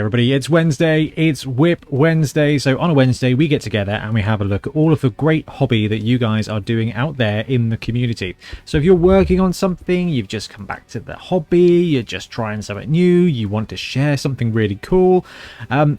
everybody, it's Wednesday, it's WIP Wednesday. So on a Wednesday we get together and we have a look at all of the great hobby that you guys are doing out there in the community. So if you're working on something, you've just come back to the hobby, you're just trying something new, you want to share something really cool,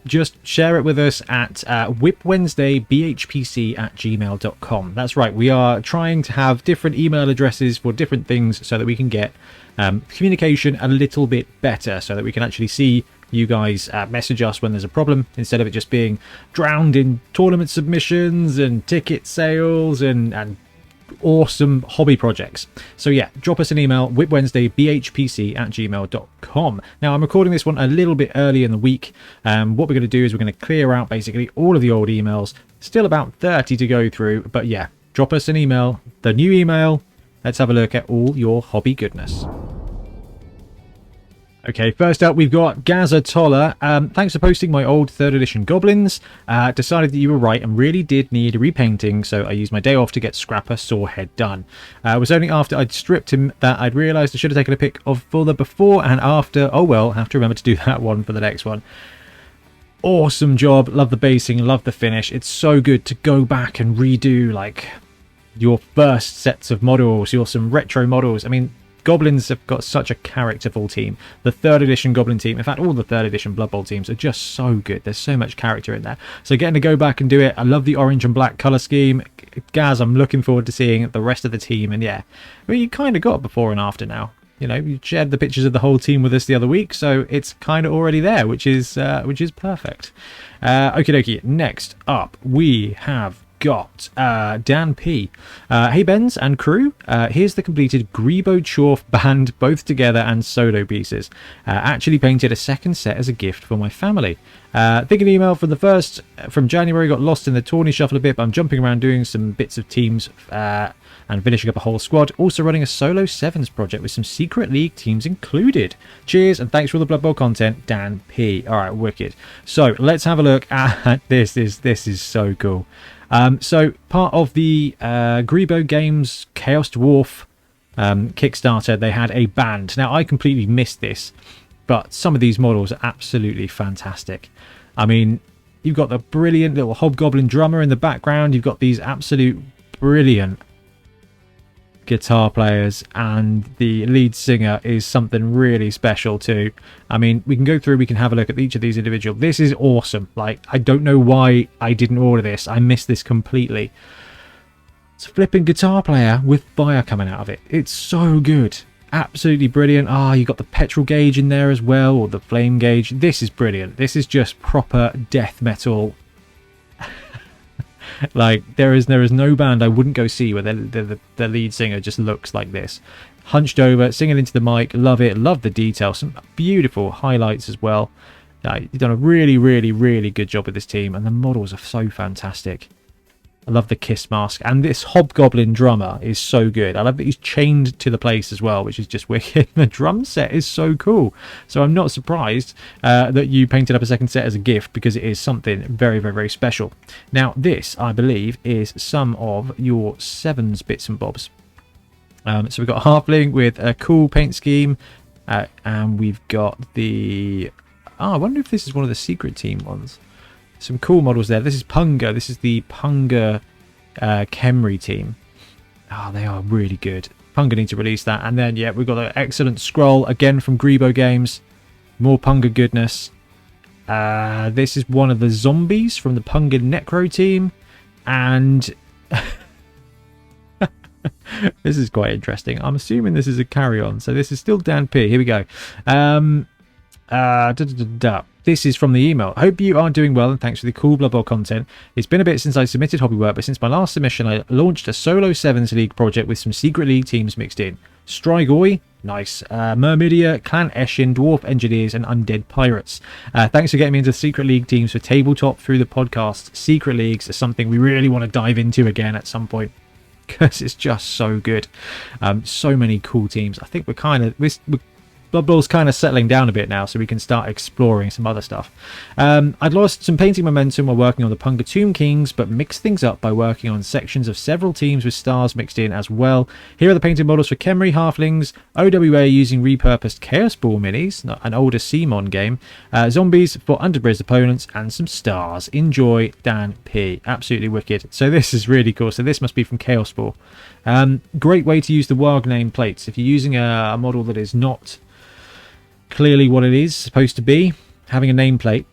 just share it with us at whipwednesdaybhpc@gmail.com. That's right, we are trying to have different email addresses for different things so that we can get communication a little bit better, so that we can actually see you guys message us when there's a problem, instead of it just being drowned in tournament submissions and ticket sales and awesome hobby projects. So yeah, drop us an email, whipwednesdaybhpc@gmail.com. Now I'm recording this one a little bit early in the week. What we're going to do is we're going to clear out basically all of the old emails, still about 30 to go through, but yeah, drop us an email, the new email. Let's have a look at all your hobby goodness. Okay, first up we've got Gaza Toller. Thanks for posting my old 3rd edition goblins. Decided that you were right and really did need a repainting, so I used my day off to get Scrapper Sorehead done. It was only after I'd stripped him that I'd realised I should have taken a pic of for the before and after. Oh well, have to remember to do that one for the next one. Awesome job, love the basing, love the finish. It's so good to go back and redo like your first sets of models, some retro models. I mean, Goblins have got such a characterful team. The 3rd edition Goblin team, in fact all the 3rd edition Blood Bowl teams are just so good. There's so much character in there. So getting to go back and do it, I love the orange and black colour scheme. Gaz, I'm looking forward to seeing the rest of the team. And yeah, I mean, you kind of got before and after now. You know, you shared the pictures of the whole team with us the other week, so it's kind of already there, which is perfect. Okie dokie, next up we have got Dan P. Hey Benz and crew, here's the completed Grebo Chorf band, both together and solo pieces. Actually painted a second set as a gift for my family. Thinking email from the first from January, got lost in the tourney shuffle a bit, but I'm jumping around doing some bits of teams and finishing up a whole squad. Also running a solo sevens project with some secret league teams included. Cheers and thanks for all the Blood Bowl content, Dan P. Alright, wicked. So let's have a look at this. This is so cool. So part of the Grebo Games Chaos Dwarf Kickstarter, they had a band. Now I completely missed this, but some of these models are absolutely fantastic. I mean, you've got the brilliant little hobgoblin drummer in the background, you've got these absolute brilliant guitar players, and the lead singer is something really special too. I mean, we can go through, we can have a look at each of these individual. This is awesome. Like, I don't know why I didn't order this. I missed this completely. It's a flipping guitar player with fire coming out of it. It's so good. Absolutely brilliant. You got the petrol gauge in there as well, or the flame gauge. This is brilliant. This is just proper death metal. Like, there is no band I wouldn't go see where the lead singer just looks like this. Hunched over, singing into the mic. Love it. Love the detail. Some beautiful highlights as well. You've done a really, really, really good job with this team, and the models are so fantastic. I love the kiss mask, and this hobgoblin drummer is so good. I love that he's chained to the place as well, which is just wicked. The drum set is so cool, so I'm not surprised that you painted up a second set as a gift, because it is something very, very, very special. Now this, I believe, is some of your sevens bits and bobs. So we've got a halfling with a cool paint scheme, and we've got the I wonder if this is one of the secret team ones. Some cool models there. This is Punga. This is the Punga Khemri team. They are really good. Punga need to release that. And then, yeah, we've got an excellent scroll again from Grebo Games. More Punga goodness. This is one of the zombies from the Punga Necro team. And this is quite interesting. I'm assuming this is a carry-on. So this is still Dan P. Here we go. This is from the email. I hope you are doing well, and thanks for the cool Blood Bowl content. It's been a bit since I submitted hobby work, but since my last submission I launched a solo sevens league project with some secret league teams mixed in. Strigoi, nice. Myrmidia, Clan Eshin, Dwarf Engineers, and Undead Pirates. Thanks for getting me into secret league teams for tabletop through the podcast. Secret leagues are something we really want to dive into again at some point, because it's just so good. So many cool teams. I think we're Blood Bowl's kind of settling down a bit now, so we can start exploring some other stuff. I'd lost some painting momentum while working on the Punga Tomb Kings, but mixed things up by working on sections of several teams with stars mixed in as well. Here are the painted models for Khemri Halflings, OWA using repurposed Chaos Ball minis, an older CMON game, zombies for Underworld opponents, and some stars. Enjoy, Dan P. Absolutely wicked. So this is really cool. So this must be from Chaos Ball. Great way to use the WAG name plates. If you're using a model that is not clearly what it is supposed to be, having a nameplate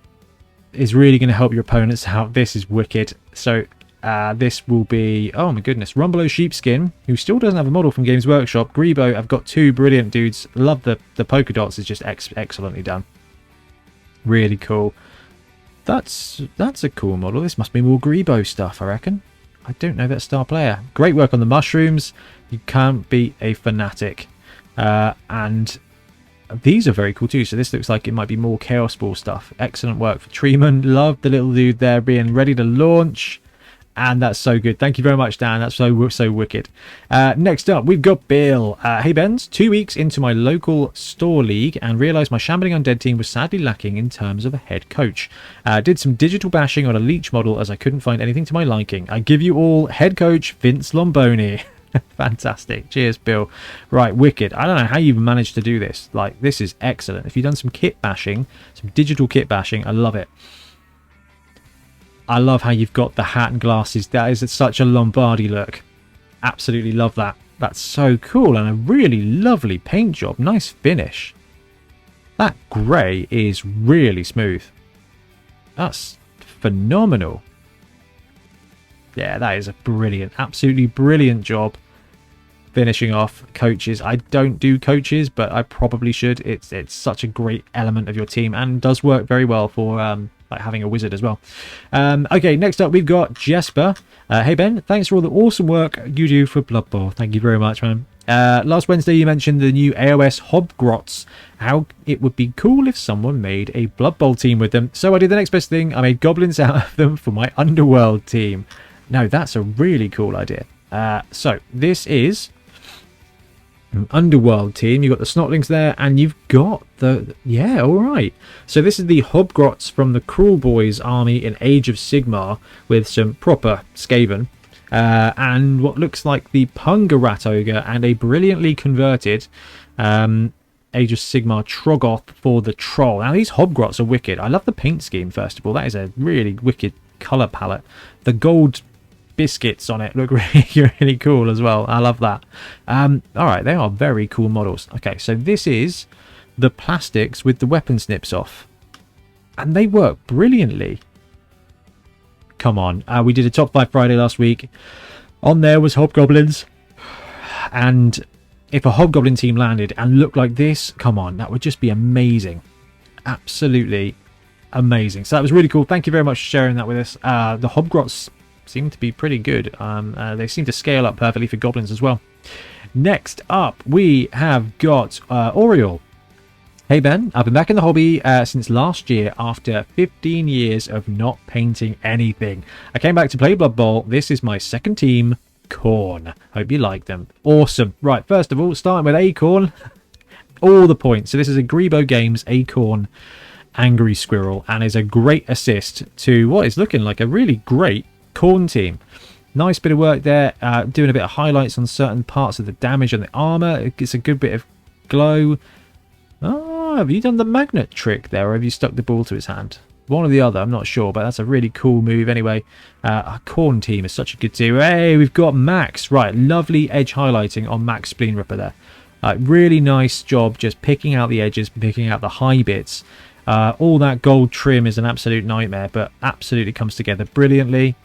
is really going to help your opponents out. This is wicked. So this will be, oh my goodness, Rumbelow Sheepskin, who still doesn't have a model from Games Workshop. Grebo, I've got two brilliant dudes. Love the polka dots. Is just excellently done. Really cool. That's a cool model. This must be more Grebo stuff, I reckon. I don't know that star player. Great work on the mushrooms. You can't beat a fanatic. And these are very cool too. So this looks like it might be more Chaos Ball stuff. Excellent work for Treeman. Love the little dude there being ready to launch. And that's so good. Thank you very much, Dan. That's so wicked. Next up, we've got Bill. Hey, Benz. 2 weeks into my local store league and realised my shambling undead team was sadly lacking in terms of a head coach. Did some digital bashing on a leech model as I couldn't find anything to my liking. I give you all head coach Vince Lomboni. Fantastic. Cheers, Bill. Right, wicked. I don't know how you've managed to do this. Like, this is excellent. If you've done some kit bashing, some digital kit bashing, I love it. I love how you've got the hat and glasses. That is such a Lombardi look. Absolutely love that. That's so cool, and a really lovely paint job. Nice finish. That grey is really smooth. That's phenomenal. Yeah, that is a brilliant, absolutely brilliant job finishing off coaches. I don't do coaches, but I probably should. It's such a great element of your team and does work very well for like having a wizard as well. Okay, next up we've got Jesper. Hey Ben, thanks for all the awesome work you do for Blood Bowl. Thank you very much, man. Last Wednesday you mentioned the new AOS Hobgrots, how it would be cool if someone made a Blood Bowl team with them. So I did the next best thing. I made goblins out of them for my Underworld team. No, that's a really cool idea. So this is an Underworld team. You've got the Snotlings there, and you've got the... Yeah, all right. So this is the Hobgrots from the Cruel Boys army in Age of Sigmar with some proper Skaven. And what looks like the Punga Rat Ogre and a brilliantly converted Age of Sigmar Troggoth for the Troll. Now, these Hobgrots are wicked. I love the paint scheme, first of all. That is a really wicked colour palette. The gold biscuits on it look really cool as well. I love that. Alright, they are very cool models. Okay, so this is the plastics with the weapon snips off. And they work brilliantly. Come on. We did a top 5 Friday last week. On there was Hobgoblins. And if a Hobgoblin team landed and looked like this, come on, that would just be amazing. Absolutely amazing. So that was really cool. Thank you very much for sharing that with us. The Hobgrots seem to be pretty good. They seem to scale up perfectly for goblins as well. Next up, we have got Oriole. Hey Ben, I've been back in the hobby since last year after 15 years of not painting anything. I came back to play Blood Bowl. This is my second team, Khorne. Hope you like them. Awesome. Right, first of all, starting with Acorn. All the points. So this is a Grebo Games Acorn Angry Squirrel and is a great assist to what is looking like a really great Khorne team. Nice bit of work there, doing a bit of highlights on certain parts of the damage and the armor. It gets a good bit of glow. Oh, have you done the magnet trick there, or have you stuck the ball to his hand? One or the other, I'm not sure, but that's a really cool move anyway. Our Khorne team is such a good team. Hey, we've got Max. Right, lovely edge highlighting on Max Spleen Ripper there. Really nice job just picking out the edges, picking out the high bits. All that gold trim is an absolute nightmare, but absolutely comes together brilliantly.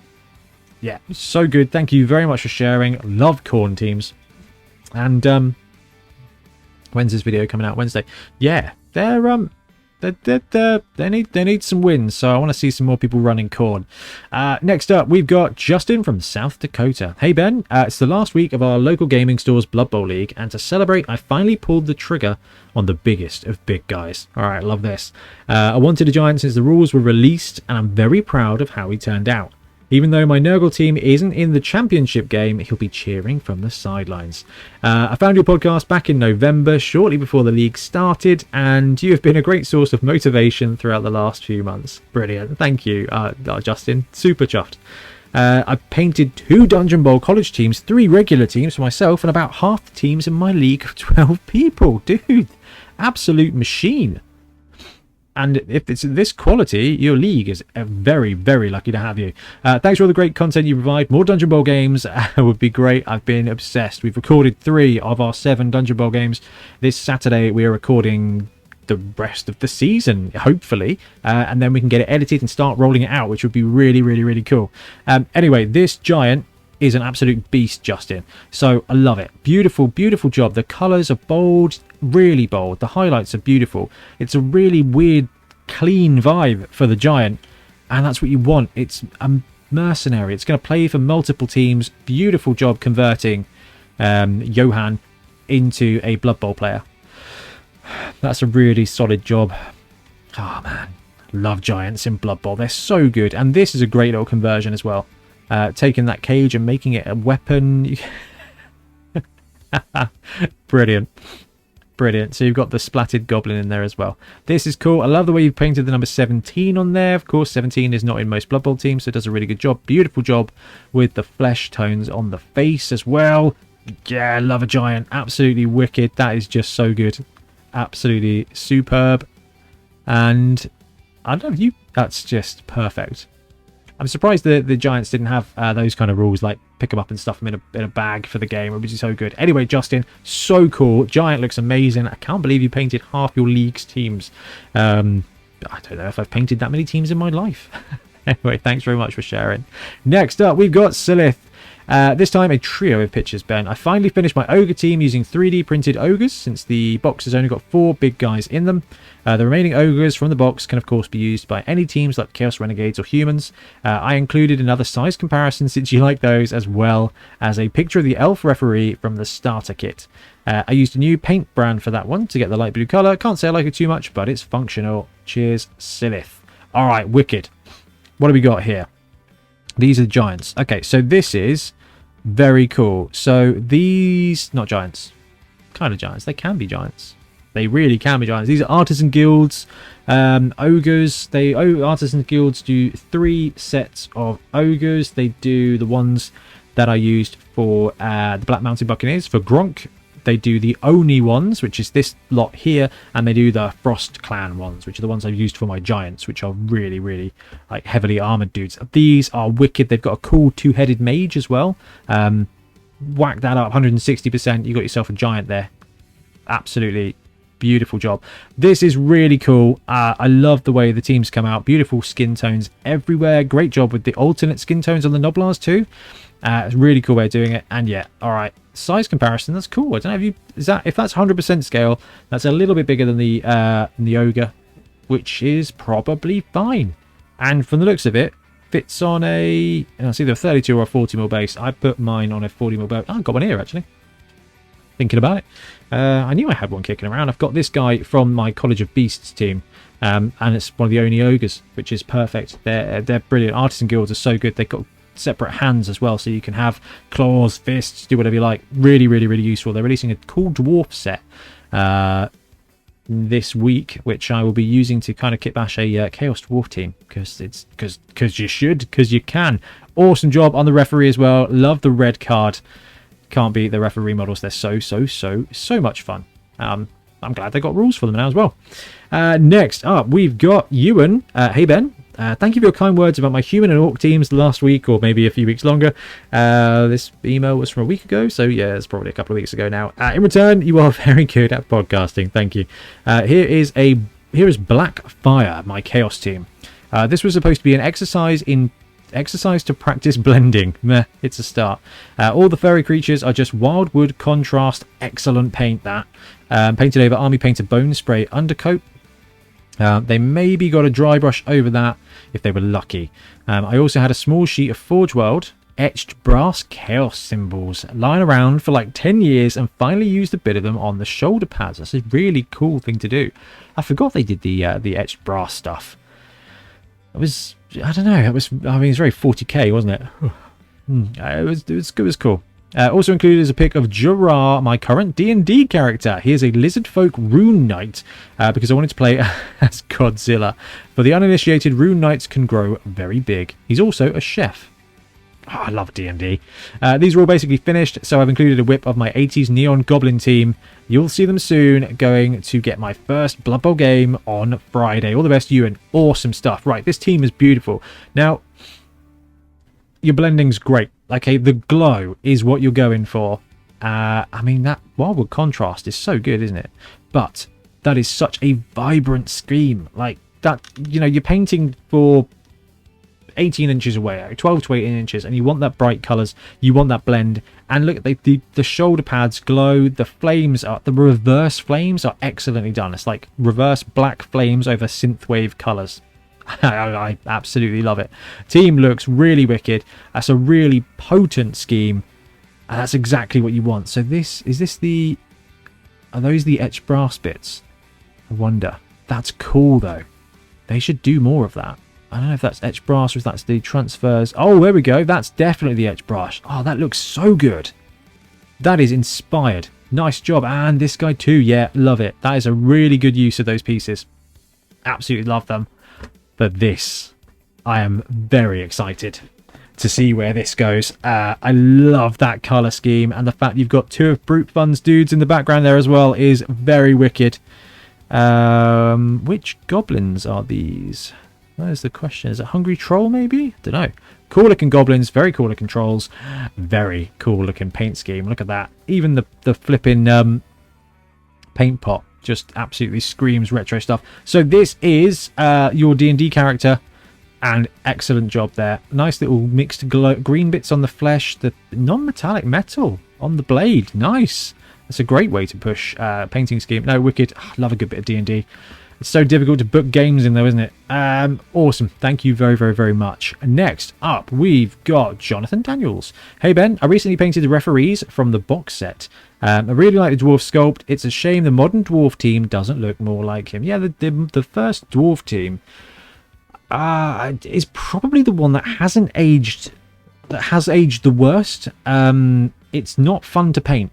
Yeah, so good. Thank you very much for sharing. Love Khorne teams. And when's this video coming out? Wednesday. Yeah, they need some wins, so I want to see some more people running Khorne. Next up, we've got Justin from South Dakota. Hey Ben, it's the last week of our local gaming store's Blood Bowl League, and to celebrate, I finally pulled the trigger on the biggest of big guys. Alright, love this. I wanted a giant since the rules were released, and I'm very proud of how he turned out. Even though my Nurgle team isn't in the championship game, he'll be cheering from the sidelines. I found your podcast back in November, shortly before the league started, and you have been a great source of motivation throughout the last few months. Brilliant. Thank you, Justin. Super chuffed. I've painted 2 Dungeon Bowl college teams, 3 regular teams for myself, and about half the teams in my league of 12 people. Dude, absolute machine. And if it's this quality, your league is very, very lucky to have you. Thanks for all the great content you provide. More Dungeon Bowl games would be great. I've been obsessed. We've recorded 3 of our 7 Dungeon Bowl games. This Saturday, we are recording the rest of the season, hopefully. And then we can get it edited and start rolling it out, which would be really, really, really cool. Anyway, this giant is an absolute beast, Justin. So I love it. Beautiful, beautiful job. The colours are bold, really bold. The highlights are beautiful. It's a really weird, clean vibe for the giant, and that's what you want. It's a mercenary. It's going to play for multiple teams. Beautiful job converting Johan into a Blood Bowl player. That's a really solid job. Oh man, love giants in Blood Bowl. They're so good, and this is a great little conversion as well. Taking that cage and making it a weapon. Brilliant. Brilliant. So you've got the splatted goblin in there as well. This is cool. I love the way you've painted the number 17 on there. Of course, 17 is not in most Blood Bowl teams, so it does a really good job. Beautiful job with the flesh tones on the face as well. Yeah, I love a giant. Absolutely wicked. That is just so good. Absolutely superb. And I don't know, that's just perfect. I'm surprised the Giants didn't have those kind of rules, like pick them up and stuff them in a bag for the game, which is so good. Anyway, Justin, so cool. Giant looks amazing. I can't believe you painted half your league's teams. I don't know if I've painted that many teams in my life. Anyway, thanks very much for sharing. Next up, we've got Silith. This time a trio of pictures, Ben. I finally finished my ogre team using 3D printed ogres, since the box has only got 4 big guys in them. The remaining ogres from the box can of course be used by any teams like Chaos Renegades or Humans. I included another size comparison since you like those, as well as a picture of the elf referee from the starter kit. I used a new paint brand for that one to get the light blue colour. Can't say I like it too much, but it's functional. Cheers, Silith. Alright, wicked. What do we got here? These are giants. Okay, so this is very cool. So these, not giants, kind of giants. They can be giants. They really can be giants. These are Artisan Guilds, ogres. Artisan Guilds do 3 sets of ogres. They do the ones that I used for the Black Mountain Buccaneers for Gronk. They do the Oni ones, which is this lot here, and they do the Frost Clan ones, which are the ones I've used for my giants, which are really, really like heavily armored dudes. These are wicked. They've got a cool 2-headed mage as well. Whack that up, 160%. You got yourself a giant there. Absolutely beautiful job. This is really cool. I love the way the teams come out. Beautiful skin tones everywhere. Great job with the alternate skin tones on the Noblars too. It's a really cool way of doing it. And yeah, all right, size comparison, that's cool. I don't know if that's 100% scale, that's a little bit bigger than the ogre, which is probably fine. And from the looks of it, fits on it's either a 32 or a 40mm base. I put mine on a 40mm base. Oh, I've got one here actually, thinking about it. I knew I had one kicking around. I've got this guy from my College of Beasts team, and it's one of the only ogres, which is perfect. They're brilliant. Artisan Guilds are so good. They've got separate hands as well, so you can have claws, fists, do whatever you like. Really, really, really useful. They're releasing a cool dwarf set this week, which I will be using to kind of kit bash a Chaos Dwarf team, because you should, because you can. Awesome job on the referee as well. Love the red card. Can't beat the referee models. They're so much fun. I'm glad they got rules for them now as well. Next up, we've got Ewan. Hey Ben, thank you for your kind words about my human and orc teams last week, or maybe a few weeks longer. This email was from a week ago, so yeah, it's probably a couple of weeks ago now. In return, you are very good at podcasting. Thank you. Here is Blackfire, my chaos team. This was supposed to be an exercise to practice blending. Meh, it's a start. All the furry creatures are just wildwood contrast. Excellent paint that. Painted over army painted bone spray undercoat. They maybe got a dry brush over that if they were lucky. I also had a small sheet of Forge World etched brass chaos symbols lying around for like 10 years and finally used a bit of them on the shoulder pads. That's a really cool thing to do. I forgot they did the etched brass stuff. was, I don't know, I mean, it's very 40k, wasn't it? It was cool. Also included is a pic of Jurah, my current D&D character. He is a Lizardfolk Rune Knight, because I wanted to play as Godzilla. For the uninitiated, Rune Knights can grow very big. He's also a chef. Oh, I love D&D. These are all basically finished, so I've included a whip of my 80s Neon Goblin team. You'll see them soon, going to get my first Blood Bowl game on Friday. All the best to you, and awesome stuff. Right, this team is beautiful. Now, your blending's great. Okay, the glow is what you're going for. I mean, that wildwood contrast is so good, isn't it? But that is such a vibrant scheme. Like, that, you know, you're painting for 18 inches away, 12 to 18 inches, and you want that bright colours, you want that blend. And look, the shoulder pads glow, the reverse flames are excellently done. It's like reverse black flames over synthwave colours. I absolutely love it. Team looks really wicked. That's a really potent scheme, and that's exactly what you want. So are those the etched brass bits? I wonder. That's cool though. They should do more of that. I don't know if that's etched brass or if that's the transfers. Oh, there we go. That's definitely the etched brass. Oh, that looks so good. That is inspired. Nice job. And this guy too. Yeah, love it. That is a really good use of those pieces. Absolutely love them. But this, I am very excited to see where this goes. I love that colour scheme, and the fact you've got two of Brute Fun's dudes in the background there as well is very wicked. Which goblins are these? There's the question. Is it Hungry Troll maybe? Don't know. Cool looking goblins, very cool looking trolls, very cool looking paint scheme. Look at that. Even the flipping paint pot just absolutely screams retro stuff. So this is your D&D character, and excellent job there. Nice little mixed green bits on the flesh, the non-metallic metal on the blade. Nice. That's a great way to push painting scheme. No, wicked. Love a good bit of D&D. It's so difficult to book games in though, isn't it? Awesome. Thank you very, very, very much. Next up, we've got Jonathan Daniels. Hey Ben, I recently painted the referees from the box set. I really like the dwarf sculpt. It's a shame the modern dwarf team doesn't look more like him. Yeah, the first dwarf team is probably the one that hasn't aged, that has aged the worst. It's not fun to paint.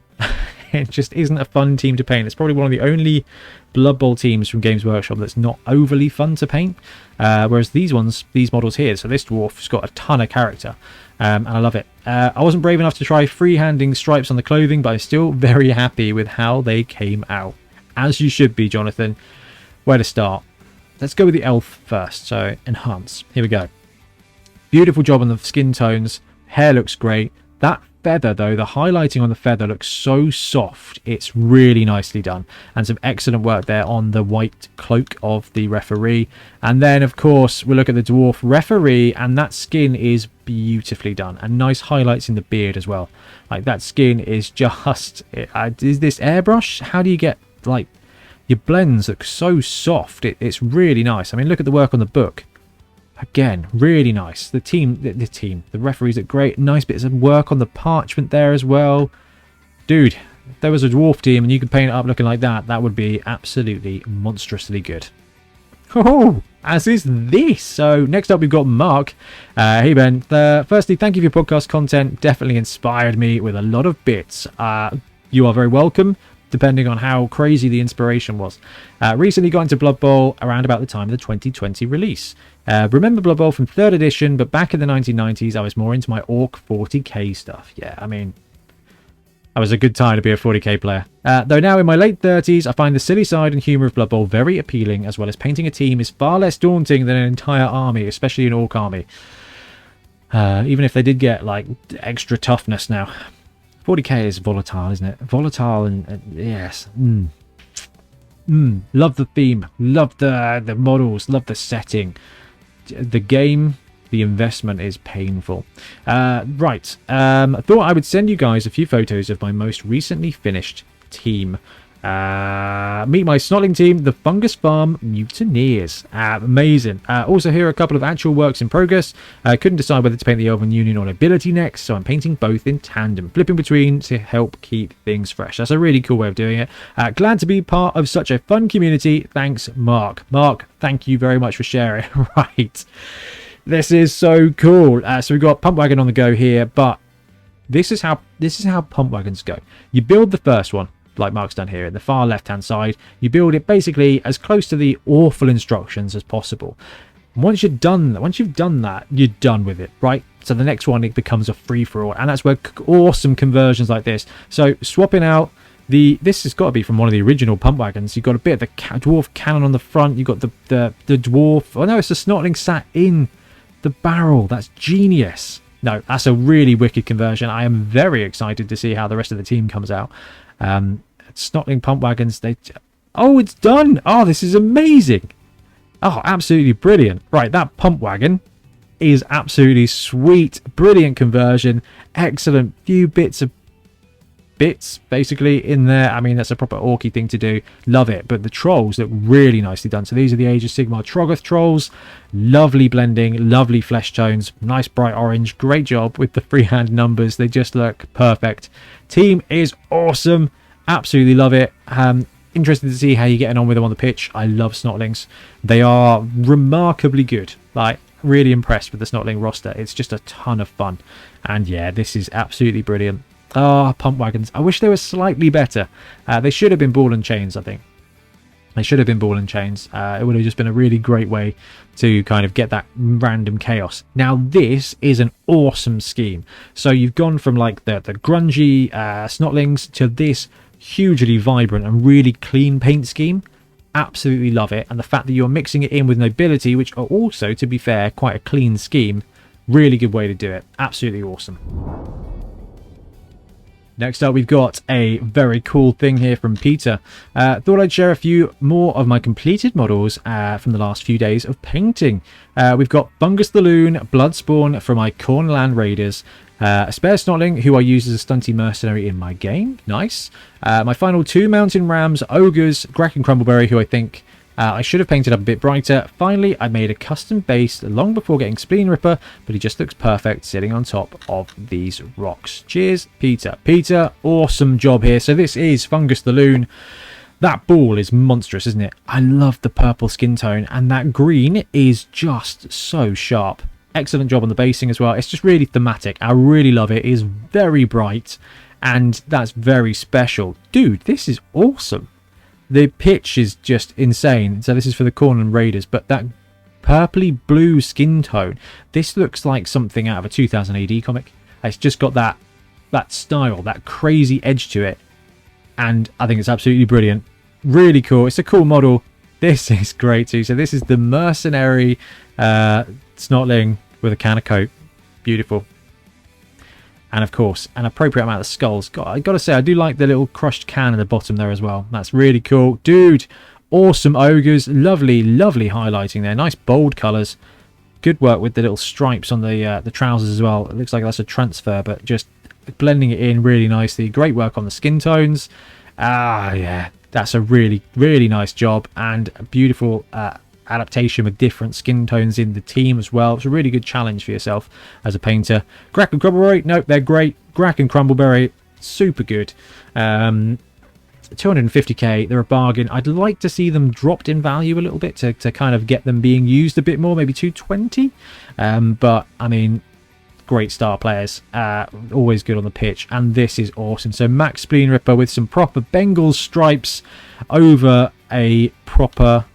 It just isn't a fun team to paint. It's probably one of the only Blood Bowl teams from Games Workshop that's not overly fun to paint. Whereas these models here, so this dwarf's got a ton of character. And I love it. I wasn't brave enough to try freehanding stripes on the clothing, but I'm still very happy with how they came out. As you should be, Jonathan. Where to start? Let's go with the elf first. So, enhance. Here we go. Beautiful job on the skin tones. Hair looks great. That feather though, the highlighting on the feather looks so soft. It's really nicely done, and some excellent work there on the white cloak of the referee. And then of course we'll look at the dwarf referee, and that skin is beautifully done, and nice highlights in the beard as well. Like, that skin is just is this airbrush? How do you get, like, your blends look so soft? It's really nice. I mean, look at the work on the book. Again, really nice. The referees look great. Nice bits of work on the parchment there as well. Dude, if there was a dwarf team and you could paint it up looking like that, that would be absolutely monstrously good. Oh, as is this. So next up we've got Mark. Hey Ben, firstly, thank you for your podcast content. Definitely inspired me with a lot of bits. You are very welcome, depending on how crazy the inspiration was. Recently got into Blood Bowl around about the time of the 2020 release. Remember Blood Bowl from 3rd edition, but back in the 1990s I was more into my Orc 40k stuff. Yeah, I mean, that was a good time to be a 40k player. Though now in my late 30s, I find the silly side and humour of Blood Bowl very appealing, as well as painting a team is far less daunting than an entire army, especially an Orc army. Even if they did get, like, extra toughness now. 40k is volatile, isn't it? Volatile and yes. Love the theme. Love the models. Love the setting. The game, the investment is painful. Right. I thought I would send you guys a few photos of my most recently finished team. Meet my Snotling team, the Fungus Farm Mutineers. Amazing. Also, here are a couple of actual works in progress. I couldn't decide whether to paint the Elven Union or Nobility next, so I'm painting both in tandem, flipping between to help keep things fresh. That's a really cool way of doing it. Glad to be part of such a fun community. Thanks, Mark. Mark, thank you very much for sharing. Right. This is so cool. So we've got Pump Wagon on the go here, but this is how pump wagons go. You build the first one, like Mark's done here, in the far left-hand side. You build it basically as close to the awful instructions as possible. Once you've done that, you're done with it, right? So the next one, it becomes a free-for-all, and that's where awesome conversions like this. So swapping out this has got to be from one of the original pump wagons. You've got a bit of the dwarf cannon on the front. You've got the dwarf. Oh no, it's the Snotling sat in the barrel. That's genius. No, that's a really wicked conversion. I am very excited to see how the rest of the team comes out. Snotling pump wagons. Oh, it's done. Oh, this is amazing. Oh, absolutely brilliant. Right, that pump wagon is absolutely sweet. Brilliant conversion. Excellent. Few bits basically in there. I mean, that's a proper orky thing to do. Love it. But the trolls look really nicely done. So these are the Age of Sigmar Troggoth trolls. Lovely blending, lovely flesh tones, nice bright orange. Great job with the freehand numbers. They just look perfect. Team is awesome. Absolutely love it. Interested to see how you're getting on with them on the pitch. I love Snotlings. They are remarkably good. Like, really impressed with the Snotling roster. It's just a ton of fun. And yeah, this is absolutely brilliant. Ah, pump wagons. I wish they were slightly better. They should have been ball and chains, I think. They should have been ball and chains. It would have just been a really great way to kind of get that random chaos. Now, this is an awesome scheme. So you've gone from like the grungy Snotlings to this hugely vibrant and really clean paint scheme. Absolutely love it. And the fact that you're mixing it in with nobility, which are also, to be fair, quite a clean scheme. Really good way to do it. Absolutely awesome. Next up, we've got a very cool thing here from Peter. Thought I'd share a few more of my completed models from the last few days of painting. We've got Fungus the Loon, Bloodspawn from my Khorne Land Raiders, a spare Snotling who I use as a stunty mercenary in my game. Nice. My final two Mountain Rams, Ogres, Grack and Crumbleberry, who I think I should have painted up a bit brighter. Finally, I made a custom base long before getting Spleen Ripper, but he just looks perfect sitting on top of these rocks. Cheers, Peter. Peter, awesome job here. So this is Fungus the Loon. That ball is monstrous, isn't it? I love the purple skin tone, and that green is just so sharp. Excellent job on the basing as well. It's just really thematic. I really love it. It is very bright, and that's very special. Dude, this is awesome. The pitch is just insane. So this is for the Khorne Raiders, but that purpley blue skin tone, this looks like something out of a 2000 AD comic. It's just got that style, that crazy edge to it, and I think it's absolutely brilliant. Really cool. It's a cool model. This is great too. So this is the mercenary Snotling with a can of coat. Beautiful. And of course, an appropriate amount of skulls. I gotta say, I do like the little crushed can at the bottom there as well. That's really cool. Dude, awesome ogres. Lovely, lovely highlighting there. Nice bold colours. Good work with the little stripes on the trousers as well. It looks like that's a transfer, but just blending it in really nicely. Great work on the skin tones. Yeah, that's a really, really nice job. And a beautiful adaptation with different skin tones in the team as well. It's a really good challenge for yourself as a painter. Grack and Crumbleberry, nope, they're great. Grack and Crumbleberry, super good. 250k, they're a bargain. I'd like to see them dropped in value a little bit to kind of get them being used a bit more, maybe 220. But I mean, great star players, always good on the pitch, and this is awesome. So Max Spleen Ripper with some proper Bengal stripes over a proper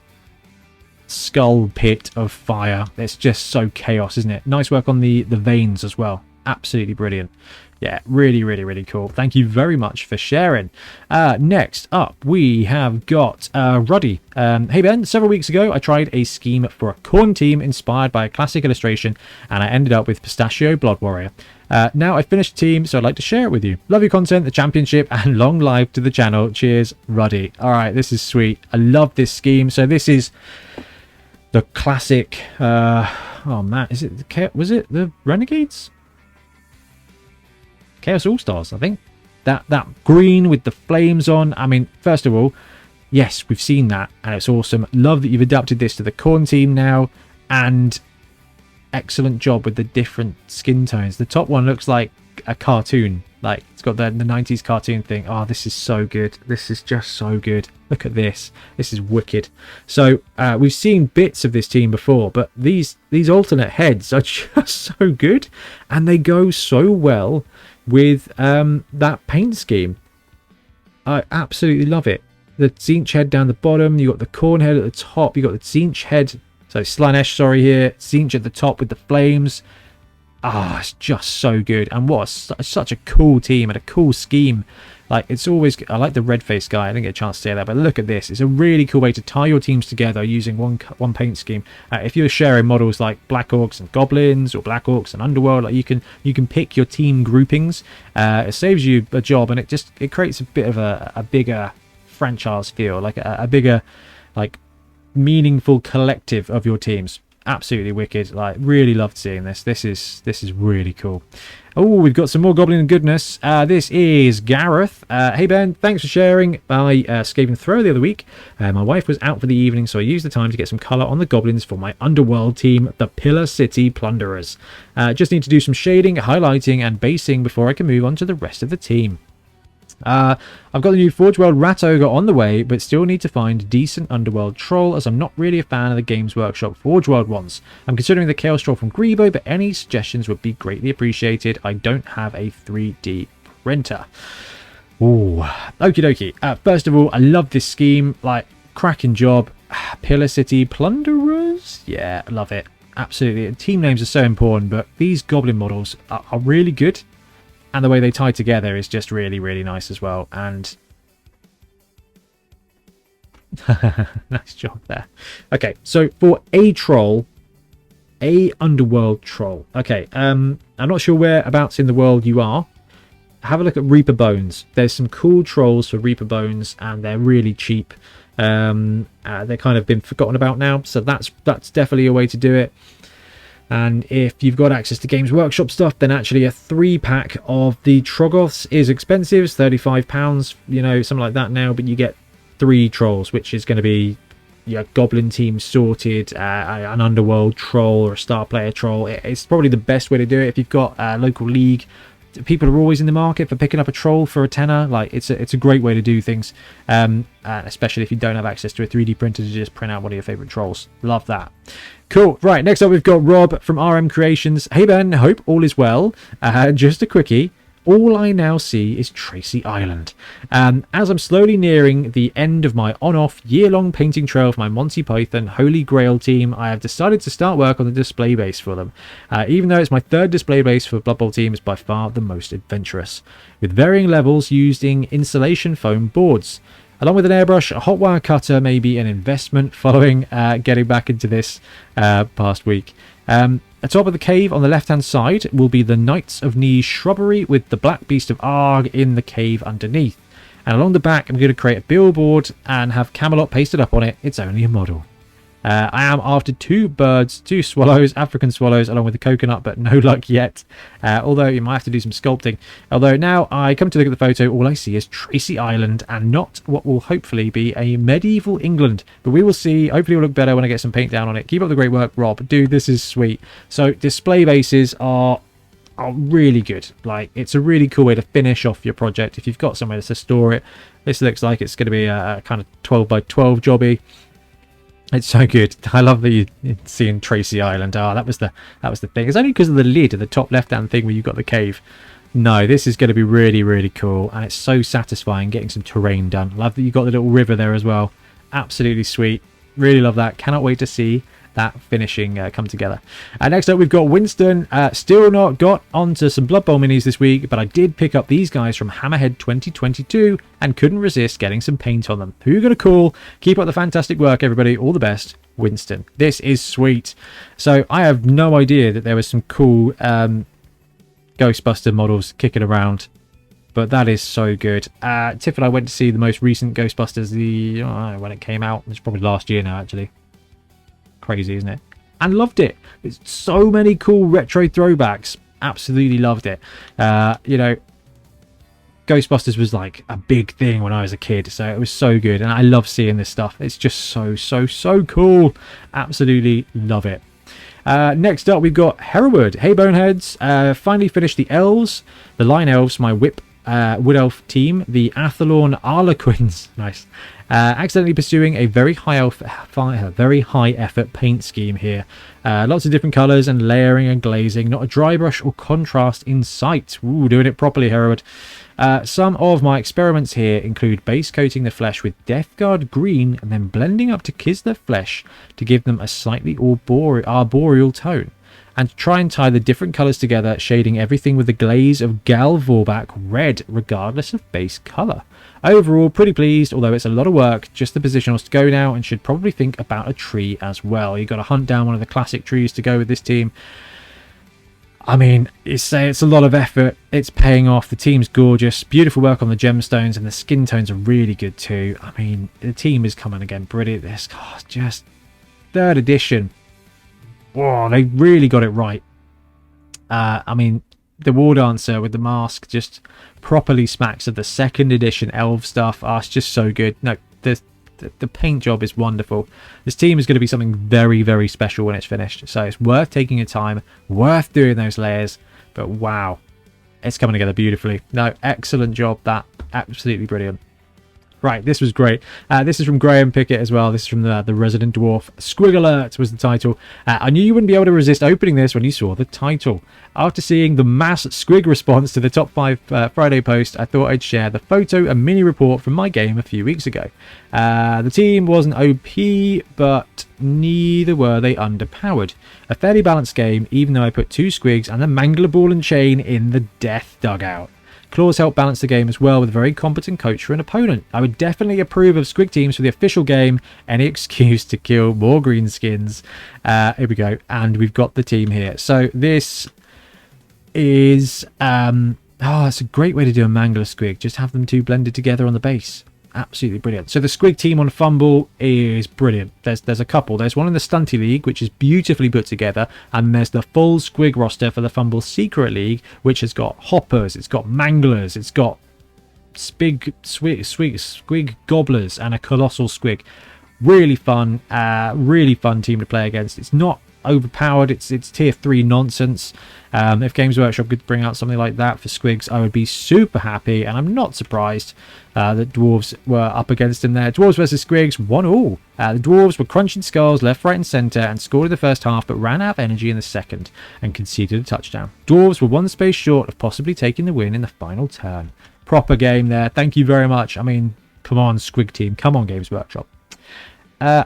skull pit of fire. It's just so chaos, isn't it? Nice work on the veins as well. Absolutely brilliant. Yeah, really, really, really cool. Thank you very much for sharing. Next up, we have got Ruddy. Hey Ben, several weeks ago, I tried a scheme for a Khorne team inspired by a classic illustration, and I ended up with Pistachio Blood Warrior. Now I've finished the team, so I'd like to share it with you. Love your content, the championship, and long life to the channel. Cheers, Ruddy. All right, this is sweet. I love this scheme. So this is the classic. Oh man, was it the Renegades? Chaos All-Stars, I think. That green with the flames on. I mean, first of all, yes, we've seen that, and it's awesome. Love that you've adapted this to the Khorne team now, and excellent job with the different skin tones. The top one looks like a cartoon, like it's got the 90s cartoon thing. Oh, this is so good. This is just so good. Look at this. This is wicked. So we've seen bits of this team before, but these alternate heads are just so good, and they go so well with that paint scheme. I absolutely love it. The Tzeentch head down the bottom, you got the Khorne head at the top, you got the Tzeentch head, so Slaanesh, sorry, here, Tzeentch at the top with the flames. Ah, it's just so good. And what such a cool team and a cool scheme. Like, it's always, I like the red face guy. I didn't get a chance to say that, but look at this. It's a really cool way to tie your teams together using one paint scheme. If you're sharing models like Black Orcs and Goblins, or Black Orcs and Underworld, like you can pick your team groupings. It saves you a job, and it creates a bit of a bigger franchise feel, like a bigger, like, meaningful collective of your teams. Absolutely wicked. Like, really loved seeing this. This is really cool. Oh, we've got some more Goblin goodness. This is Gareth. Hey Ben, thanks for sharing my Skaven throw the other week. My wife was out for the evening, so I used the time to get some colour on the Goblins for my Underworld team, the Pillar City Plunderers. Just need to do some shading, highlighting and basing before I can move on to the rest of the team. I've got the new Forge World Rat Ogre on the way, but still need to find a decent Underworld Troll, as I'm not really a fan of the Games Workshop Forge World ones. I'm considering the Chaos Troll from Grebo, but any suggestions would be greatly appreciated. I don't have a 3D printer. Ooh, okie dokie. First of all, I love this scheme. Like, cracking job. Pillar City Plunderers? Yeah, I love it. Absolutely. Team names are so important, but these Goblin models are really good. And the way they tie together is just really, really nice as well. And nice job there. Okay, so for a troll, a Underworld troll. Okay, I'm not sure whereabouts in the world you are. Have a look at Reaper Bones. There's some cool trolls for Reaper Bones, and they're really cheap. They've kind of been forgotten about now, so that's definitely a way to do it. And if you've got access to Games Workshop stuff, then actually a 3-pack of the Troggoths is expensive. It's £35, you know, something like that now. But you get 3 trolls, which is going to be your Goblin team sorted, an Underworld troll or a Star Player troll. It's probably the best way to do it if you've got a local league. People are always in the market for picking up a troll for a tenner. Like, it's a great way to do things, especially if you don't have access to a 3D printer to just print out one of your favorite trolls. Love that. Cool. Right, next up we've got Rob from RM Creations. Hey Ben, hope all is well. Just a quickie. All I now see is Tracy Island. As I'm slowly nearing the end of my on-off year-long painting trail for my Monty Python Holy Grail team, I have decided to start work on the display base for them. Even though it's my 3rd display base for Blood Bowl team, is by far the most adventurous, with varying levels using insulation foam boards. Along with an airbrush, a hot wire cutter may be an investment following getting back into this past week. Atop of the cave on the left-hand side will be the Knights of Knees shrubbery with the Black Beast of Arg in the cave underneath. And along the back, I'm going to create a billboard and have Camelot pasted up on it. It's only a model. I am after 2 birds, 2 swallows, African swallows, along with the coconut, but no luck yet. Although you might have to do some sculpting. Although now I come to look at the photo, all I see is Tracy Island and not what will hopefully be a medieval England. But we will see. Hopefully it will look better when I get some paint down on it. Keep up the great work, Rob. Dude, this is sweet. So display bases are really good. Like, it's a really cool way to finish off your project if you've got somewhere to store it. This looks like it's going to be a kind of 12 by 12 jobby. It's so good. I love that you're seeing Tracy Island. Oh, that was the thing. It's only because of the lid at the top left-hand thing where you've got the cave. No, this is going to be really, really cool, and it's so satisfying getting some terrain done. Love that you got the little river there as well. Absolutely sweet. Really love that. Cannot wait to see that finishing come together. Next up, we've got Winston. Still not got onto some Blood Bowl minis this week, but I did pick up these guys from Hammerhead 2022 and couldn't resist getting some paint on them. Who you gonna call? Keep up the fantastic work, everybody. All the best, Winston. This is sweet. So I have no idea that there was some cool Ghostbuster models kicking around, but that is so good. Tiff and I went to see the most recent Ghostbusters, when it came out. It's probably last year now, actually. Crazy, isn't it? And loved it. It's so many cool retro throwbacks. Absolutely loved it. You know, Ghostbusters was like a big thing when I was a kid, so it was so good, and I love seeing this stuff. It's just so cool. Absolutely love it. Next up, we've got Hereward. Hey Boneheads, finally finished the elves, the line elves, my WIP wood elf team, the Athlorn Arlequins. Nice. Accidentally pursuing a very high effort paint scheme here. Lots of different colours and layering and glazing. Not a dry brush or contrast in sight. Ooh, doing it properly, Hereward. Some of my experiments here include base coating the flesh with Deathguard green and then blending up to Kislev flesh to give them a slightly arboreal tone. And to try and tie the different colours together, shading everything with the glaze of Galvorbak red, regardless of base colour. Overall, pretty pleased, although it's a lot of work. Just the position wants to go now, and should probably think about a tree as well. You've got to hunt down one of the classic trees to go with this team. I mean, it's a lot of effort. It's paying off. The team's gorgeous. Beautiful work on the gemstones, and the skin tones are really good too. I mean, the team is coming again. Brilliant. This, just 3rd edition. Whoa, they really got it right. I mean, the War Dancer with the mask just properly smacks of the 2nd edition elf stuff. It's just so good. No, the paint job is wonderful. This team is going to be something very, very special when it's finished. So it's worth taking your time, worth doing those layers. But wow, it's coming together beautifully. No, excellent job. That absolutely brilliant. Right, this was great. This is from Graham Pickett as well. This is from the Resident Dwarf. Squig Alert was the title. I knew you wouldn't be able to resist opening this when you saw the title. After seeing the mass Squig response to the top 5 Friday post, I thought I'd share the photo and mini report from my game a few weeks ago. The team wasn't OP, but neither were they underpowered. A fairly balanced game, even though I put 2 Squigs and the Mangler Ball and Chain in the Death Dugout. Claws help balance the game as well with a very competent coach for an opponent. I would definitely approve of Squig teams for the official game. Any excuse to kill more greenskins. Here we go. And we've got the team here. So this is... it's a great way to do a Mangler Squig. Just have them 2 blended together on the base. Absolutely brilliant. So the Squig team on Fumble is brilliant. There's a couple. There's one in the Stunty League, which is beautifully put together, and there's the full Squig roster for the Fumble Secret League, which has got Hoppers, it's got Manglers, it's got Squig Gobblers, and a Colossal Squig. Really fun team to play against. It's not overpowered, it's tier 3 nonsense. If Games Workshop could bring out something like that for Squigs, I would be super happy, and I'm not surprised that Dwarves were up against him there. Dwarves versus Squigs, 1-1. The Dwarves were crunching skulls left, right and centre and scored in the first half, but ran out of energy in the second and conceded a touchdown. Dwarves were 1 space short of possibly taking the win in the final turn. Proper game there. Thank you very much. I mean, come on, Squig team. Come on, Games Workshop.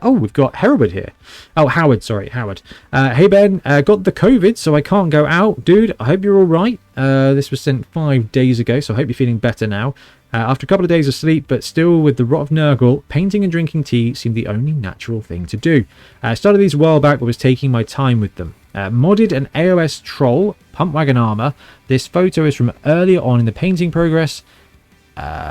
We've got Hereward here. Oh, Howard, sorry, Howard. Hey, Ben, got the COVID, so I can't go out. Dude, I hope you're all right. This was sent 5 days ago, so I hope you're feeling better now. After a couple of days of sleep, but still with the rot of Nurgle, painting and drinking tea seemed the only natural thing to do. I started these a while back, but was taking my time with them. Modded an AOS troll, pump wagon armor. This photo is from earlier on in the painting progress.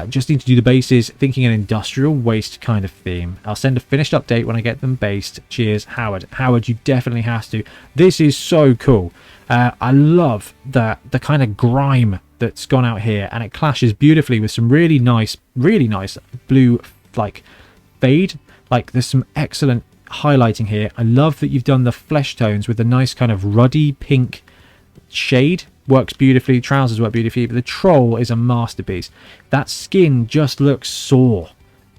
Just need to do the bases, thinking an industrial waste kind of theme. I'll send a finished update when I get them based. Cheers, Howard. Howard, you definitely have to. This is so cool. I love the kind of grime that's gone out here, and it clashes beautifully with some really nice blue like fade. Like there's some excellent highlighting here. I love that you've done the flesh tones with the nice kind of ruddy pink shade. Works beautifully, trousers work beautifully, but the troll is a masterpiece. That skin just looks sore,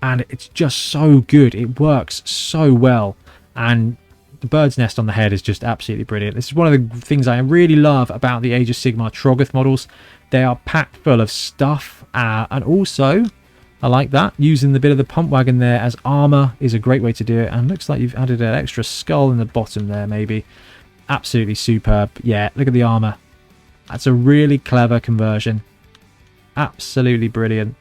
and it's just so good. It works so well, and the bird's nest on the head is just absolutely brilliant. This is one of the things I really love about the Age of Sigmar Troggoth models. They are packed full of stuff, and also, I like that, using the bit of the pump wagon there as armor is a great way to do it, and looks like you've added an extra skull in the bottom there, maybe. Absolutely superb. Yeah, look at the armor. That's a really clever conversion. Absolutely brilliant.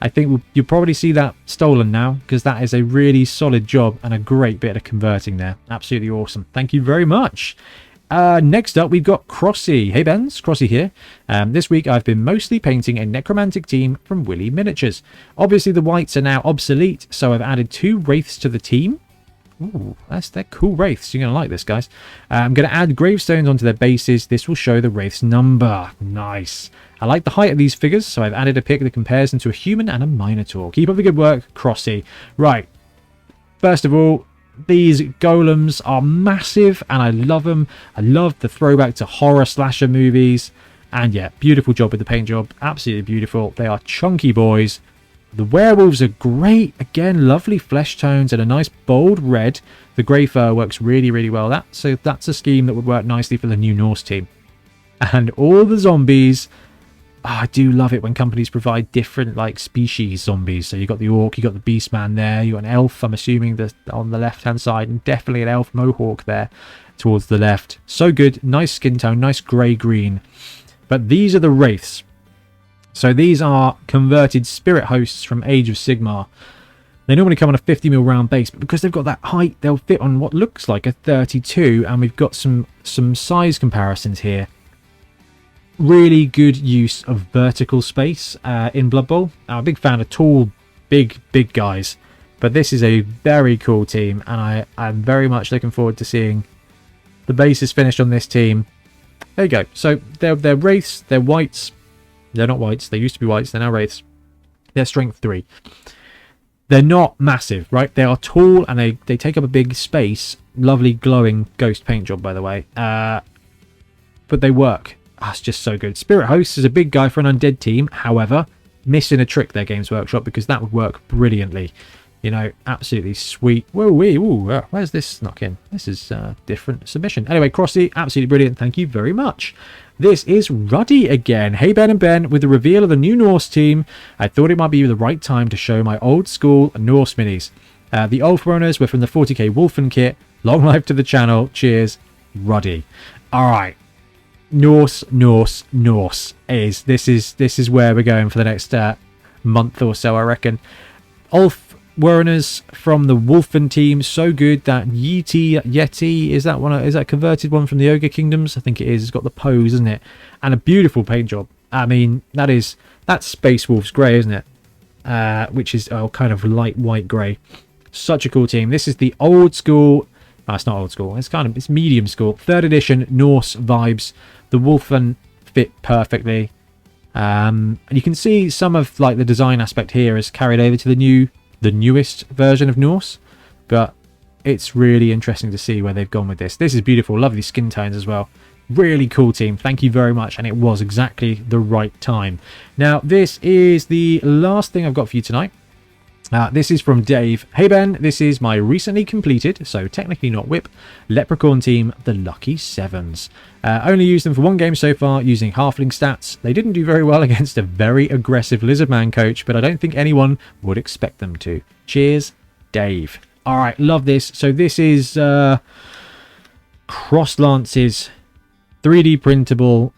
I think you'll probably see that stolen now, because that is a really solid job and a great bit of converting there. Absolutely awesome. Thank you very much. Next up, we've got Crossy. Hey, Benz. Crossy here. This week, I've been mostly painting a Necromantic team from Willy Miniatures. Obviously, the whites are now obsolete, so I've added 2 wraiths to the team. Ooh, they're cool wraiths. You're going to like this, guys. I'm going to add gravestones onto their bases. This will show the wraith's number. Nice. I like the height of these figures, so I've added a pic that compares them to a human and a minotaur. Keep up the good work, Crossy. Right. First of all, these golems are massive, and I love them. I love the throwback to horror slasher movies. And yeah, beautiful job with the paint job. Absolutely beautiful. They are chunky boys. The werewolves are great. Again, lovely flesh tones and a nice bold red. The grey fur works really, really well. So that's a scheme that would work nicely for the new Norse team. And all the zombies. I do love it when companies provide different like species zombies. So you've got the orc, you've got the beastman there, you've got an elf, I'm assuming, on the left-hand side, and definitely an elf mohawk there towards the left. So good. Nice skin tone, nice grey-green. But these are the wraiths. So these are converted spirit hosts from Age of Sigmar. They normally come on a 50mm round base, but because they've got that height, they'll fit on what looks like a 32, and we've got some size comparisons here. Really good use of vertical space in Blood Bowl. I'm a big fan of tall, big guys, but this is a very cool team, and I'm very much looking forward to seeing the bases finished on this team. There you go. So they're wraiths, they're whites. They're not whites. They used to be whites. They're now wraiths. They're strength 3. They're not massive, right? They are tall and they take up a big space. Lovely glowing ghost paint job, by the way. But they work. It's just so good. Spirit Host is a big guy for an undead team. However, missing a trick there, Games Workshop, because that would work brilliantly. You know, absolutely sweet. Whoa, where's this snuck in? This is different submission. Anyway, Crossy, absolutely brilliant. Thank you very much. This is Ruddy again. Hey Ben and Ben, with the reveal of the new Norse team, I thought it might be the right time to show my old school Norse minis. The old runners were from the 40k Wolfen kit. Long life to the channel. Cheers, Ruddy. Alright. Norse this is where we're going for the next month or so, I reckon. Ulf Warreners from the Wolfen team, so good. That Yeti is that converted one from the Ogre Kingdoms? I think it is. It's got the pose, isn't it? And a beautiful paint job. I mean, that's Space Wolf's grey, isn't it? Which is kind of light white grey. Such a cool team. This is the old school. Oh, it's not old school. It's medium school. 3rd edition Norse vibes. The Wolfen fit perfectly. And you can see some of like the design aspect here is carried over to the newest version of Norse, but it's really interesting to see where they've gone with this. This is beautiful, lovely skin tones as well. Really cool team. Thank you very much, and it was exactly the right time. Now, this is the last thing I've got for you tonight. This is from Dave. Hey Ben, this is my recently completed, so technically not WIP, Leprechaun team, the Lucky Sevens. Only used them for one game so far using halfling stats. They didn't do very well against a very aggressive Lizardman coach, but I don't think anyone would expect them to. Cheers, Dave. Alright, love this. So this is Cross Lance's 3D printable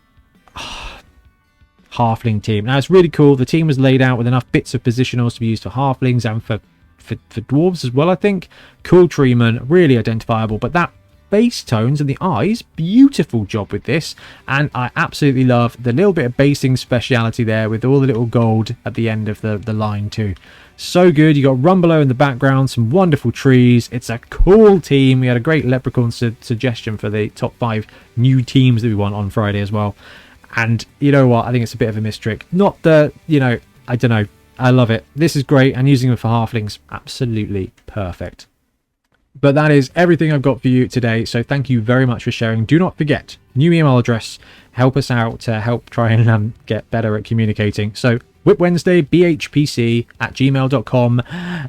halfling team. Now, it's really cool. The team was laid out with enough bits of positionals to be used for halflings and for dwarves as well, I think. Cool treatment, really identifiable, but that base tones and the eyes, beautiful job with this, and I absolutely love the little bit of basing speciality there with all the little gold at the end of the line too. So good. You got Rumbelow in the background, some wonderful trees. It's a cool team. We had a great Leprechaun suggestion for the top 5 new teams that we want on Friday as well. And you know what? I think it's a bit of a mistrick. Not the, I don't know. I love it. This is great. And using them for halflings, absolutely perfect. But that is everything I've got for you today. So thank you very much for sharing. Do not forget, new email address. Help us out to help try and get better at communicating. So WIP Wednesday, bhpc@gmail.com,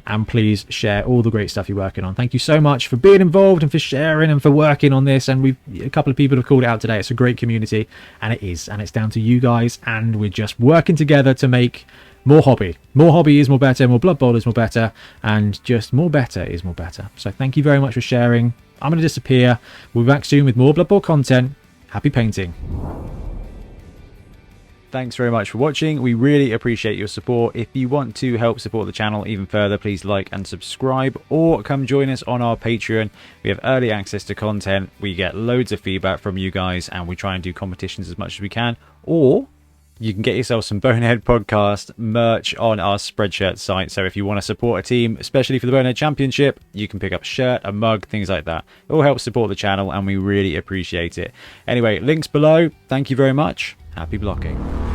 and please share all the great stuff you're working on. Thank you so much for being involved and for sharing and for working on this. And a couple of people have called it out today. It's a great community, and it is, and it's down to you guys, and we're just working together to make more hobby. More hobby is more better, more Blood Bowl is more better, and just more better is more better. So thank you very much for sharing. I'm going to disappear. We'll be back soon with more Blood Bowl content. Happy painting. Thanks very much for watching. We really appreciate your support. If you want to help support the channel even further, please like and subscribe, or come join us on our Patreon. We have early access to content. We get loads of feedback from you guys, and we try and do competitions as much as we can. Or you can get yourself some Bonehead podcast merch on our Spreadshirt site. So if you want to support a team, especially for the Bonehead Championship, you can pick up a shirt, a mug, things like that. It all helps support the channel and we really appreciate it. Anyway, links below. Thank you very much. Happy blocking.